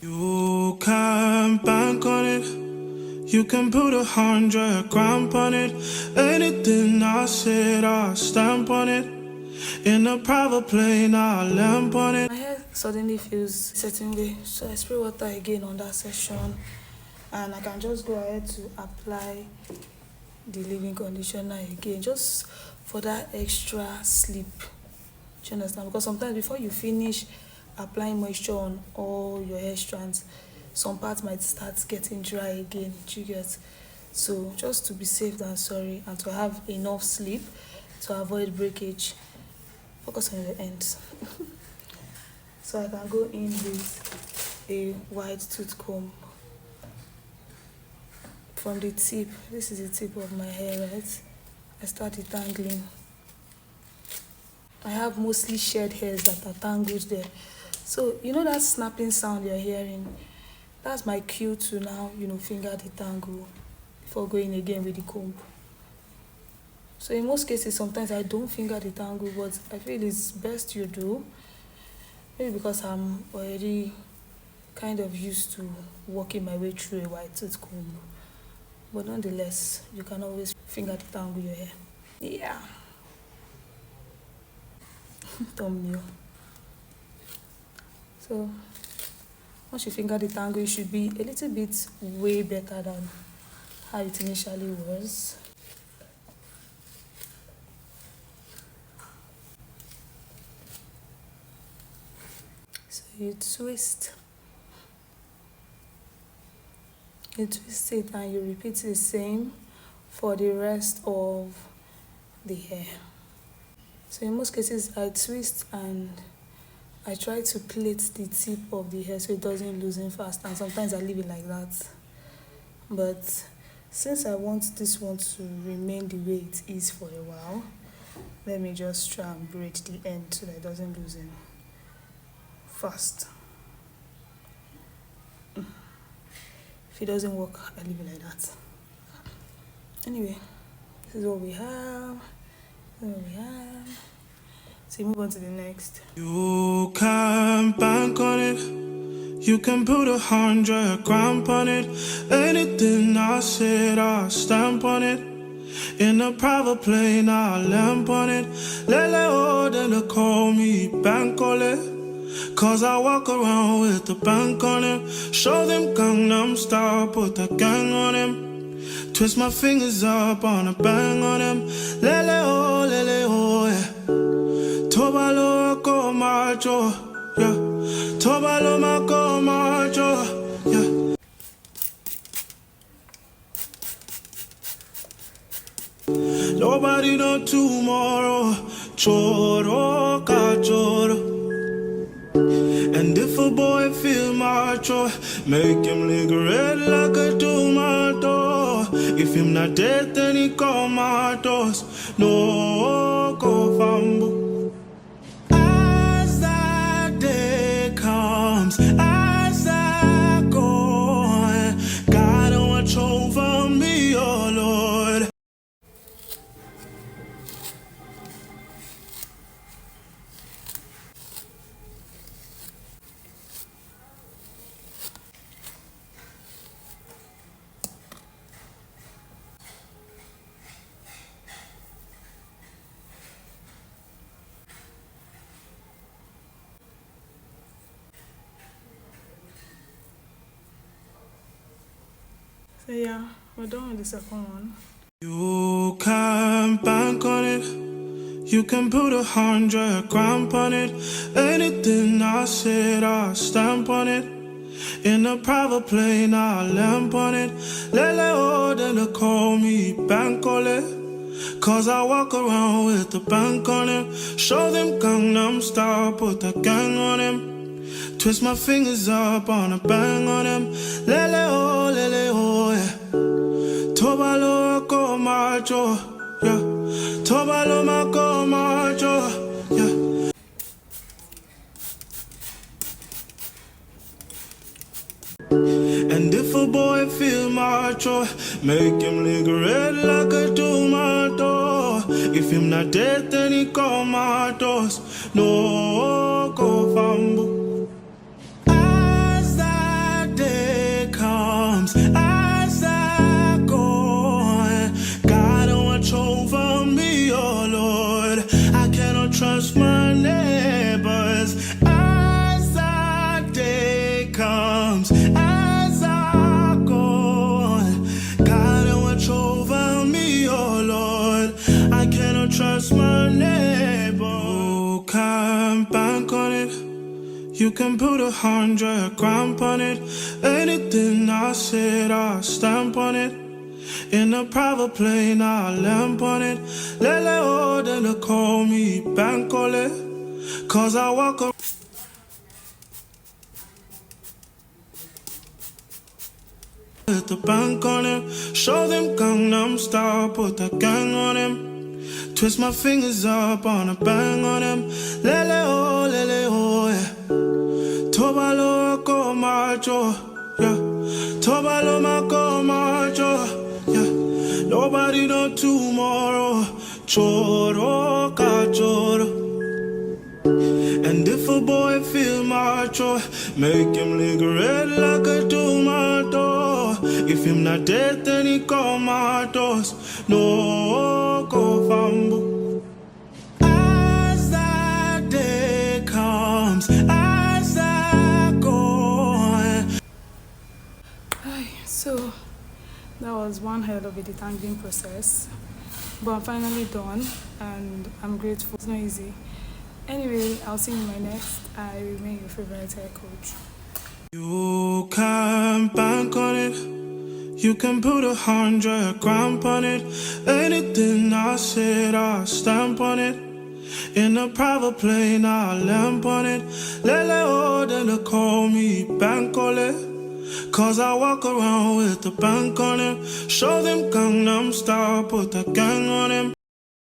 You can bank on it. You can put 100 grand on it. Anything I said, I'll stamp on it. In a private plane, I'll lamp on it. My hair suddenly feels a certain way, so I spray water again on that section, and I can just go ahead to apply the leave-in conditioner again, just for that extra sleep. Do you understand? Because sometimes before you finish applying moisture on all your hair strands, some parts might start getting dry again. Do you get? So just to be safe than sorry, and to have enough sleep to avoid breakage, focus on your ends. So I can go in with a wide tooth comb from the tip. This is the tip of my hair, right? I start detangling. I have mostly shed hairs that are tangled there. So you know that snapping sound you're hearing? That's my cue to now, finger detangle before going again with the comb. So in most cases, sometimes I don't finger detangle, but I feel it's best you do. Maybe because I'm already kind of used to working my way through a wide tooth comb. But nonetheless, you can always finger detangle your hair. Yeah. Thumbnail. So once you finger detangle, it should be a little bit way better than how it initially was. So you twist it and you repeat the same for the rest of the hair. So in most cases, I twist and I try to plait the tip of the hair so it doesn't loosen fast, and sometimes I leave it like that. But since I want this one to remain the way it is for a while, let me just try and braid the end so that it doesn't loosen fast. If it doesn't work, I leave it like that. Anyway, this is what we have. So move on to the next. You can bank on it. You can put 100 grand on it. Anything I said, I'll stamp on it. In a private plane, I'll lamp on it. Lele oh, then they call me Bankole. Cause I walk around with the bank on him. Show them Gangnam Style, put the gang on him. Twist my fingers up on a bang on him. Lele oh, yeah. Tobalo ko macho, yeah. Tobalo mako macho, yeah. Nobody know tomorrow, choro ka choro. And if a boy feel macho, make him lick red like a tomato. If him not dead, then he comatose. No go fambo. As that day comes, as I go, God watch over me, oh Lord. So yeah, we're done with the second one. You can bank on it. You can put 100 grand on it. Anything I said, I'll stamp on it. In a private plane, I'll lamp on it. Lele oh, then they call me Bankole. Cause I walk around with the bank on him. Show them Gangnam Style, put the gang on him. Twist my fingers up on a bang on him. Lele oh, yeah. Tobalo ko macho, yeah. Tobalo mako macho, yeah. And if a boy feel macho, make him lick red like a tomato. If him not dead, then he comatose. No go fambo. As that trust my neighbors as the day comes, as I go. God, watch over me, oh Lord. I cannot trust my neighbor. You can bank on it. You can put 100 grand on it. Anything I said, I stamp on it. In a private plane, I lamp on it. Lele oh, then they call me Bankole. Cause I walk around with the bank on him. Show them Gangnam Style, put the gang on him. Twist my fingers up on a bang on him. Lele oh, yeah. Tobalo ko macho, yeah. Tobalo mako macho, yeah. Nobody know tomorrow. Choro ka choro. And if a boy feel macho, make him lick red like a tomato. If him not dead, then he comatose. No go fambo. As that day comes, as I go. So that was one hell of a detangling process, but I'm finally done and I'm grateful. It's not easy. Anyway, I'll see you in my next. I remain your favorite hair coach. You can bank on it. You can put 100 grand on it. Anything I said, I stamp on it. In a private plane, I lamp on it. Lele oh, then they call me Bankole. Cause I walk around with the bank on him. Show them Gangnam Style, put the gang on him.